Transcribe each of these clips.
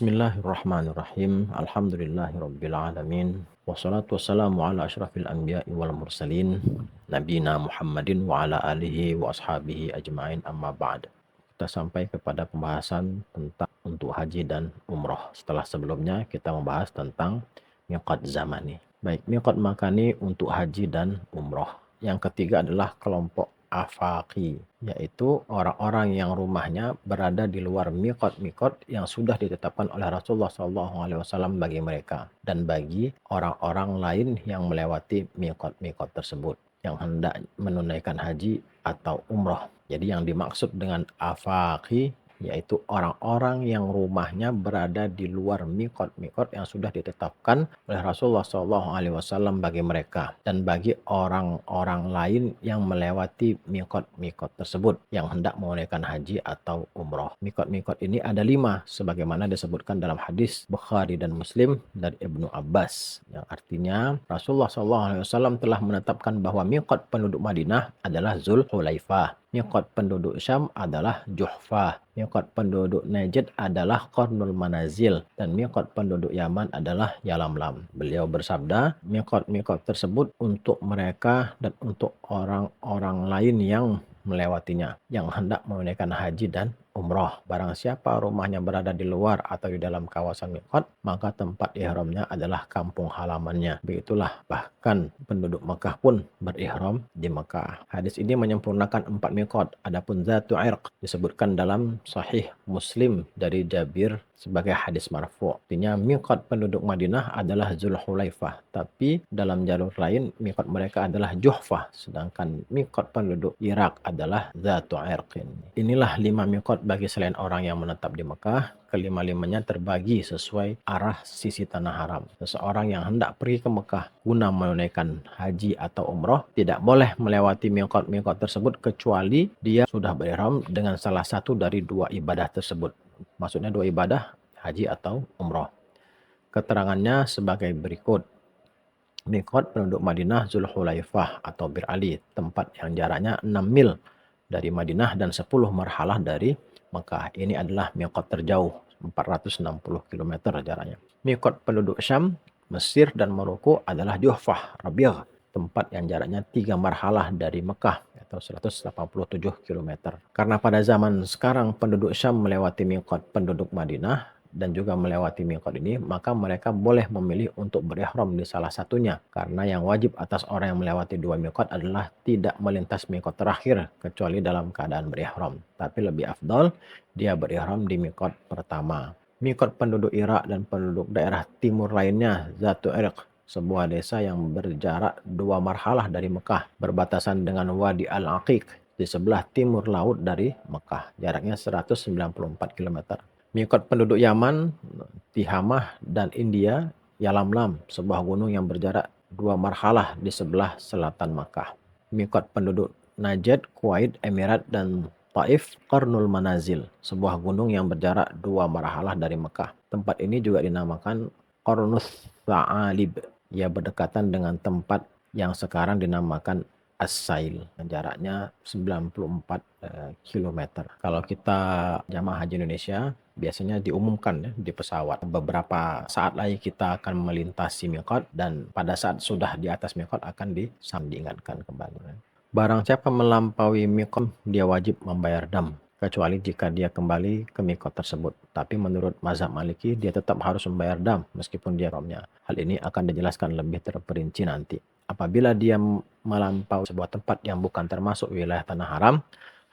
Bismillahirrahmanirrahim. Alhamdulillahirabbil alamin. Wassalatu wassalamu ala asyrafil anbiya'i wal mursalin nabiyina Muhammadin wa ala alihi wa ashabihi ajmain amma ba'd. Kita sampai kepada pembahasan tentang untuk haji dan umroh. Setelah sebelumnya kita membahas tentang miqat zamani. Baik, miqat makani untuk haji dan umroh. Yang ketiga adalah kelompok afaqi, yaitu orang-orang yang rumahnya berada di luar miqat-miqat yang sudah ditetapkan oleh Rasulullah SAW bagi mereka dan bagi orang-orang lain yang melewati miqat-miqat tersebut yang hendak menunaikan haji atau umroh. Jadi yang dimaksud dengan afaqi yaitu orang-orang yang rumahnya berada di luar miqat-miqat yang sudah ditetapkan oleh Rasulullah SAW bagi mereka dan bagi orang-orang lain yang melewati miqat-miqat tersebut yang hendak menunaikan haji atau umroh. Miqat-miqat ini ada 5 sebagaimana disebutkan dalam hadis Bukhari dan Muslim dari Ibnu Abbas yang artinya Rasulullah SAW telah menetapkan bahwa miqat penduduk Madinah adalah Zulhulaifah. Miqat penduduk Syam adalah Juhfah. Miqat penduduk Najd adalah Qarnul Manazil. Dan miqat penduduk Yaman adalah Yalamlam. Beliau bersabda, miqat-miqat tersebut untuk mereka dan untuk orang-orang lain yang melewatinya, yang hendak menunaikan haji dan umroh. Barang siapa rumahnya berada di luar atau di dalam kawasan miqat, maka tempat ihramnya adalah kampung halamannya. Begitulah bahkan penduduk Mekah pun berihram di Mekah. Hadis ini menyempurnakan 4 miqat. Adapun Zatu Irq disebutkan dalam Sahih Muslim dari Jabir sebagai hadis marfu'. Artinya miqat penduduk Madinah adalah Zulhulaifah, tapi dalam jalur lain miqat mereka adalah Juhfah, sedangkan miqat penduduk Irak adalah Zatu Irqin. Inilah 5 miqat bagi selain orang yang menetap di Mekah. Kelima-limanya terbagi sesuai arah sisi tanah haram. Seseorang yang hendak pergi ke Mekah guna menunaikan haji atau umroh tidak boleh melewati miqat-miqat tersebut kecuali dia sudah berihram dengan salah satu dari 2 ibadah tersebut. Maksudnya 2 ibadah, haji atau umroh. Keterangannya sebagai berikut. Miqat penduduk Madinah Zulhulaifah atau Bir Ali, tempat yang jaraknya 6 mil dari Madinah dan 10 marhalah dari Mekah. Ini adalah miqat terjauh, 460 km jaraknya. Miqat penduduk Syam, Mesir dan Maroko adalah Juhfah, Rabi'ah, tempat yang jaraknya 3 marhalah dari Mekah atau 187 km. Karena pada zaman sekarang penduduk Syam melewati miqat penduduk Madinah dan juga melewati miqat ini, maka mereka boleh memilih untuk berihram di salah satunya. Karena yang wajib atas orang yang melewati 2 miqat adalah tidak melintas miqat terakhir kecuali dalam keadaan berihram. Tapi lebih afdal dia berihram di miqat pertama. Miqat penduduk Irak dan penduduk daerah timur lainnya, Zatu Irq, sebuah desa yang berjarak 2 marhalah dari Mekah, berbatasan dengan Wadi Al-Aqiq di sebelah timur laut dari Mekah. Jaraknya 194 km. Miqat penduduk Yaman, Tihamah dan India, Yalamlam, sebuah gunung yang berjarak 2 marhalah di sebelah selatan Makkah. Miqat penduduk Najd, Kuwait, Emirat dan Taif, Qarnul Manazil, sebuah gunung yang berjarak 2 marhalah dari Mekah. Tempat ini juga dinamakan Qarnus Sa'alib. Ia berdekatan dengan tempat yang sekarang dinamakan As-Sail, jaraknya 94 km. Kalau kita jamaah haji Indonesia, biasanya diumumkan ya, di pesawat. Beberapa saat lagi kita akan melintasi miqat dan pada saat sudah di atas miqat akan diingatkan kembali. Barang siapa melampaui miqat, dia wajib membayar dam, kecuali jika dia kembali ke miqat tersebut. Tapi menurut mazhab Maliki, dia tetap harus membayar dam meskipun dia ihramnya. Hal ini akan dijelaskan lebih terperinci nanti. Apabila dia melampaui sebuah tempat yang bukan termasuk wilayah tanah haram,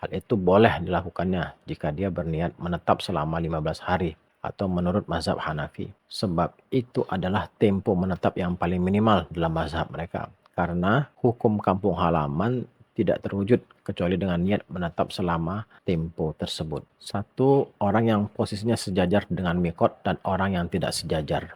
hal itu boleh dilakukannya jika dia berniat menetap selama 15 hari atau menurut mazhab Hanafi. Sebab itu adalah tempo menetap yang paling minimal dalam mazhab mereka. Karena hukum kampung halaman tidak terwujud kecuali dengan niat menetap selama tempo tersebut. Satu, orang yang posisinya sejajar dengan miqat dan orang yang tidak sejajar.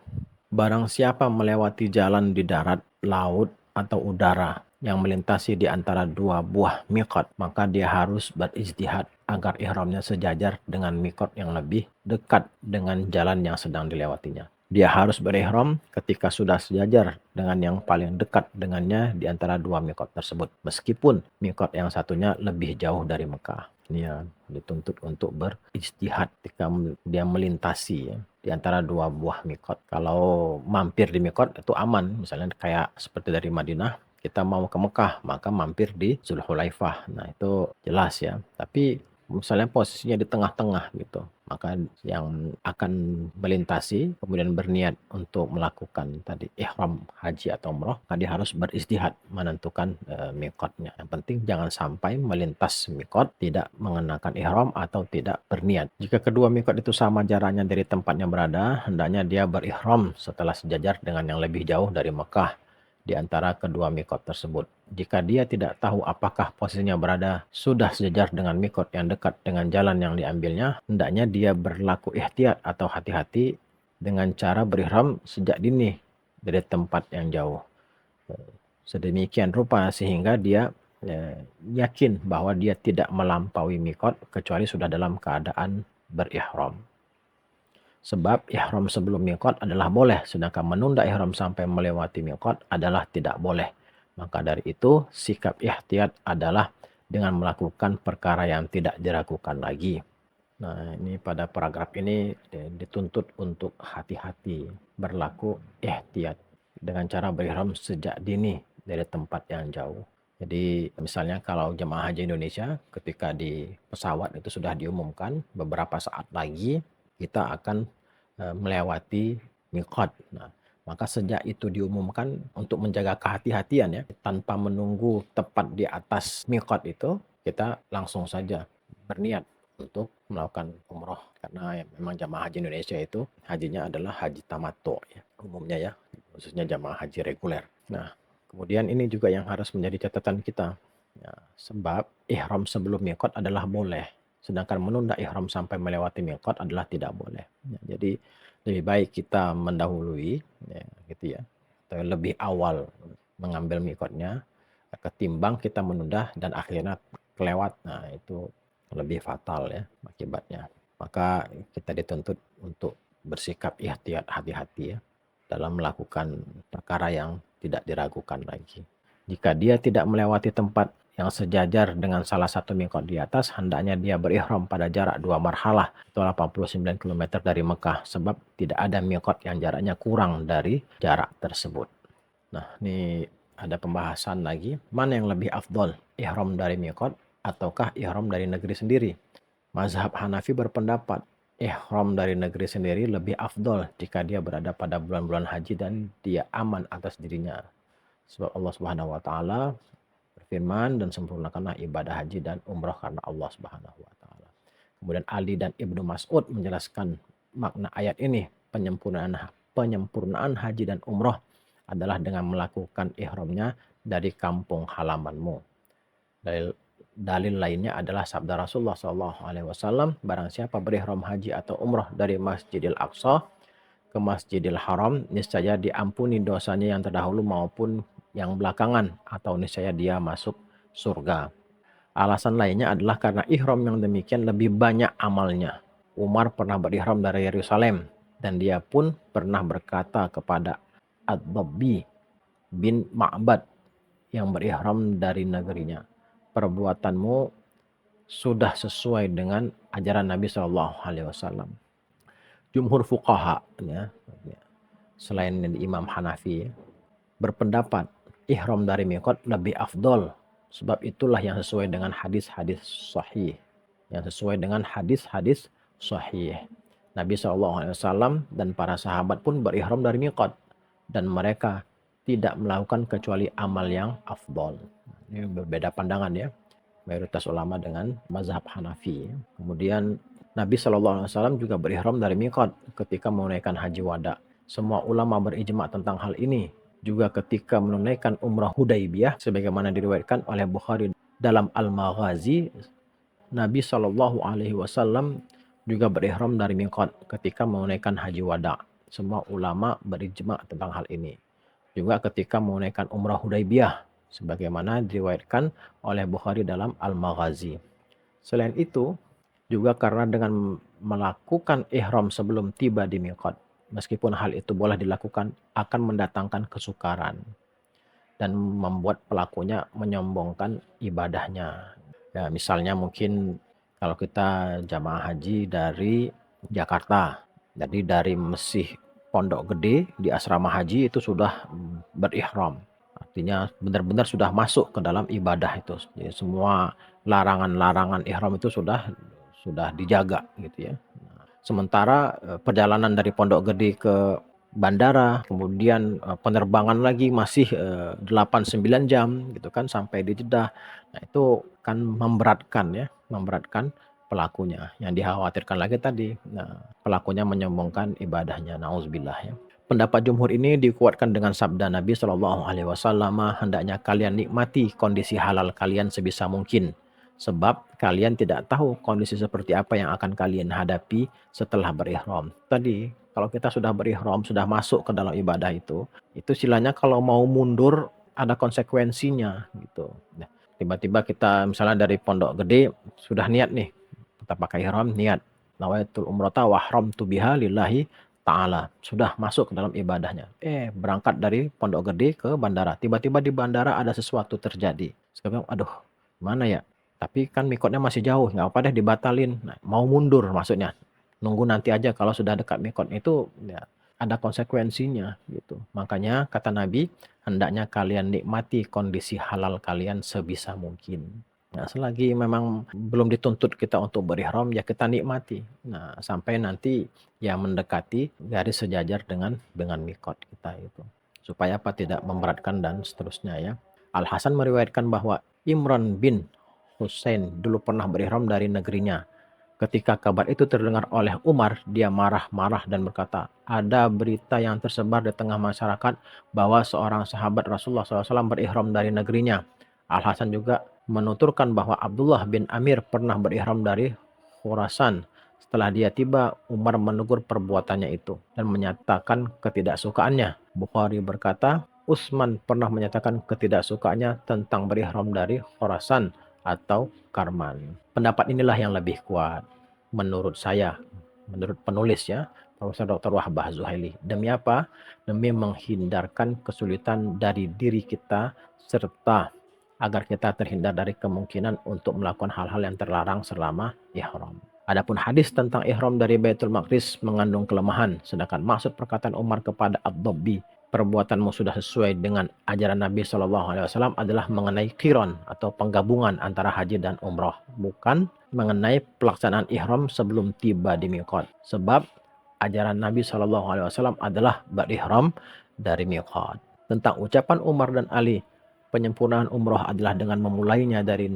Barang siapa melewati jalan di darat, laut, atau udara yang melintasi di antara 2 buah miqat, maka dia harus berijtihad agar ihramnya sejajar dengan miqat yang lebih dekat dengan jalan yang sedang dilewatinya. Dia harus berihram ketika sudah sejajar dengan yang paling dekat dengannya di antara 2 miqat tersebut, meskipun miqat yang satunya lebih jauh dari Mekah. Ini ya, dituntut untuk berijtihad ketika dia melintasi ya. di antara dua buah mikot. Kalau mampir di mikot itu aman, misalnya kayak seperti dari Madinah kita mau ke Mekah, maka mampir di Zulhulaifah. Nah, itu jelas ya. Tapi misalnya posisinya di tengah-tengah gitu, maka yang akan melintasi kemudian berniat untuk melakukan tadi ihram haji atau umroh, maka dia harus beristihad menentukan mikotnya. Yang penting jangan sampai melintas mikot tidak mengenakan ihram atau tidak berniat. Jika kedua mikot itu sama jaraknya dari tempatnya berada, hendaknya dia berihram setelah sejajar dengan yang lebih jauh dari Mekah di antara kedua mikot tersebut. Jika dia tidak tahu apakah posisinya berada sudah sejajar dengan mikot yang dekat dengan jalan yang diambilnya, hendaknya dia berlaku ihtiyat atau hati-hati dengan cara berihram sejak dini dari tempat yang jauh. Sedemikian rupa sehingga dia yakin bahwa dia tidak melampaui mikot kecuali sudah dalam keadaan berihram. Sebab ihram sebelum mikot adalah boleh, sedangkan menunda ihram sampai melewati mikot adalah tidak boleh. Maka dari itu, sikap ihtiyat adalah dengan melakukan perkara yang tidak diragukan lagi. Nah, ini pada paragraf ini dituntut untuk hati-hati, berlaku ihtiyat dengan cara berihram sejak dini dari tempat yang jauh. Jadi misalnya kalau jemaah haji Indonesia ketika di pesawat itu sudah diumumkan beberapa saat lagi kita akan melewati mikot. Nah, maka sejak itu diumumkan untuk menjaga kehati-hatian ya, tanpa menunggu tepat di atas mikot itu, kita langsung saja berniat untuk melakukan umroh. Karena ya, memang jamaah haji Indonesia itu hajinya adalah haji tamattu ya, umumnya ya, khususnya jamaah haji reguler. Nah, kemudian ini juga yang harus menjadi catatan kita. Ya, sebab ihram sebelum mikot adalah boleh. Sedangkan menunda ihram sampai melewati mikot adalah tidak boleh. Ya, jadi lebih baik kita mendahului, ya, gitu ya, atau lebih awal mengambil mikotnya ketimbang kita menunda dan akhirnya kelewat. Nah, itu lebih fatal ya akibatnya. Maka kita dituntut untuk bersikap ihtiyat, hati-hati ya dalam melakukan perkara yang tidak diragukan lagi. Jika dia tidak melewati tempat yang sejajar dengan salah satu mikot di atas, hendaknya dia berihram pada jarak 2 marhalah atau 89 km dari Mekah, sebab tidak ada mikot yang jaraknya kurang dari jarak tersebut. Nah, ini ada pembahasan lagi, mana yang lebih afdol, ihram dari mikot ataukah ihram dari negeri sendiri? Mazhab Hanafi berpendapat ihram dari negeri sendiri lebih afdol jika dia berada pada bulan-bulan haji dan dia aman atas dirinya. Sebab Allah Subhanahu wa taala berfirman, dan sempurnakanlah ibadah haji dan umrah karena Allah Subhanahu wa taala. Kemudian Ali dan Ibnu Mas'ud menjelaskan makna ayat ini, penyempurnaan haji dan umrah adalah dengan melakukan ihramnya dari kampung halamanmu. Dalil lainnya adalah sabda Rasulullah SAW, barang siapa berihram haji atau umrah dari Masjidil Aqsa ke Masjidil Haram, niscaya diampuni dosanya yang terdahulu maupun yang belakangan, atau niscaya dia masuk surga. Alasan lainnya adalah karena ihram yang demikian lebih banyak amalnya. Umar pernah berihram dari Yerusalem dan dia pun pernah berkata kepada Ad-Dabbi bin Ma'bad yang berihram dari negerinya, perbuatanmu sudah sesuai dengan ajaran Nabi SAW. Jumhur fuqaha ya, selain Imam Hanafi berpendapat ihram dari mikot lebih afdol, sebab itulah yang sesuai dengan hadis-hadis sahih, yang sesuai dengan hadis-hadis sahih. Nabi SAW dan para sahabat pun berihram dari mikot dan mereka tidak melakukan kecuali amal yang afdol. Ini berbeda pandangan ya, mayoritas ulama dengan mazhab Hanafi. Kemudian Nabi SAW juga berihram dari mikot ketika menunaikan haji wada. Semua ulama berijma tentang hal ini. Juga ketika menunaikan umrah Hudaybiyah, sebagaimana diriwayatkan oleh Bukhari dalam Al-Maghazi, Nabi SAW juga berihram dari mikot ketika menunaikan haji wada. Semua ulama berijma tentang hal ini. Juga ketika menunaikan umrah Hudaybiyah, sebagaimana diriwayatkan oleh Bukhari dalam Al-Maghazi. Selain itu, juga karena dengan melakukan ihram sebelum tiba di mikot, meskipun hal itu boleh dilakukan, akan mendatangkan kesukaran dan membuat pelakunya menyombongkan ibadahnya. Ya, misalnya mungkin kalau kita jamaah haji dari Jakarta, Jadi dari Mesih Pondok Gede di asrama haji itu sudah berihram. Artinya benar-benar sudah masuk ke dalam ibadah itu. Jadi semua larangan-larangan ihram itu sudah dijaga gitu ya. Sementara perjalanan dari Pondok Gede ke bandara, kemudian penerbangan lagi masih 8-9 jam gitu kan sampai di Jeddah. Nah, itu kan memberatkan pelakunya. Yang dikhawatirkan lagi tadi, nah, pelakunya menyombongkan ibadahnya, nauzubillah ya. Pendapat jumhur ini dikuatkan dengan sabda Nabi Shallallahu Alaihi Wasallam, hendaknya kalian nikmati kondisi halal kalian sebisa mungkin, sebab kalian tidak tahu kondisi seperti apa yang akan kalian hadapi setelah berihram. Tadi kalau kita sudah berihram, sudah masuk ke dalam ibadah itu istilahnya kalau mau mundur ada konsekuensinya gitu. Nah, tiba-tiba kita misalnya dari Pondok Gede sudah niat nih, kita pakai ihram, niat nawaitul umrata wa ahramtu biha lillahi ta'ala, sudah masuk ke dalam ibadahnya. Berangkat dari Pondok Gede ke bandara. Tiba-tiba di bandara ada sesuatu terjadi. Sekarang, aduh, mana ya? Tapi kan mikotnya masih jauh, nggak apa deh dibatalin. Nah, mau mundur maksudnya. Nunggu nanti aja kalau sudah dekat mikot itu ya, ada konsekuensinya gitu. Makanya kata Nabi, hendaknya kalian nikmati kondisi halal kalian sebisa mungkin. Nah, selagi memang belum dituntut kita untuk berihram, ya kita nikmati. Nah, sampai nanti ya mendekati garis sejajar dengan mikot kita itu. Supaya apa, tidak memberatkan dan seterusnya ya. Al-Hasan meriwayatkan bahwa Imran bin Husain dulu pernah berihram dari negerinya. Ketika kabar itu terdengar oleh Umar, dia marah-marah dan berkata, ada berita yang tersebar di tengah masyarakat bahwa seorang sahabat Rasulullah SAW berihram dari negerinya. Al-Hasan juga menuturkan bahwa Abdullah bin Amir pernah berihram dari Khurasan. Setelah dia tiba, Umar menegur perbuatannya itu dan menyatakan ketidaksukaannya. Bukhari berkata, Utsman pernah menyatakan ketidaksukaannya tentang berihram dari Khurasan atau Karman. Pendapat inilah yang lebih kuat menurut saya, menurut penulis ya, Profesor Dr. Wahbah Zuhaili. Demi apa? Demi menghindarkan kesulitan dari diri kita serta agar kita terhindar dari kemungkinan untuk melakukan hal-hal yang terlarang selama ihram. Adapun hadis tentang ihram dari Baitul Maqdis mengandung kelemahan, sedangkan maksud perkataan Umar kepada Ad-Dabbi, perbuatanmu sudah sesuai dengan ajaran Nabi Shallallahu Alaihi Wasallam, adalah mengenai qiron atau penggabungan antara haji dan umroh, bukan mengenai pelaksanaan ihram sebelum tiba di miqat. Sebab ajaran Nabi Shallallahu Alaihi Wasallam adalah berihram dari miqat. Tentang ucapan Umar dan Ali, penyempurnaan umroh adalah dengan memulainya dari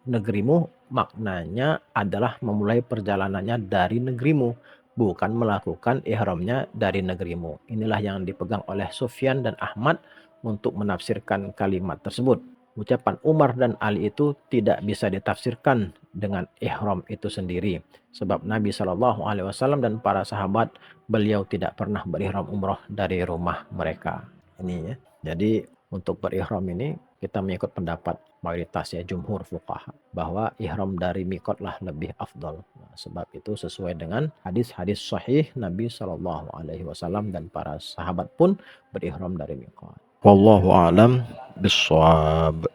negerimu, maknanya adalah memulai perjalanannya dari negerimu, bukan melakukan ihramnya dari negerimu. Inilah yang dipegang oleh Sufyan dan Ahmad untuk menafsirkan kalimat tersebut. Ucapan Umar dan Ali itu tidak bisa ditafsirkan dengan ihram itu sendiri. Sebab Nabi Shallallahu Alaihi Wasallam dan para sahabat beliau tidak pernah berihram umroh dari rumah mereka. Ini ya. Jadi untuk berihram ini kita mengikut pendapat mayoritas ya jumhur fuqaha bahwa ihram dari mikotlah lebih afdol. Nah, sebab itu sesuai dengan hadis-hadis sahih Nabi Shallallahu Alaihi Wasallam dan para sahabat pun berihram dari mikot. Wallahu a'lam bishawab.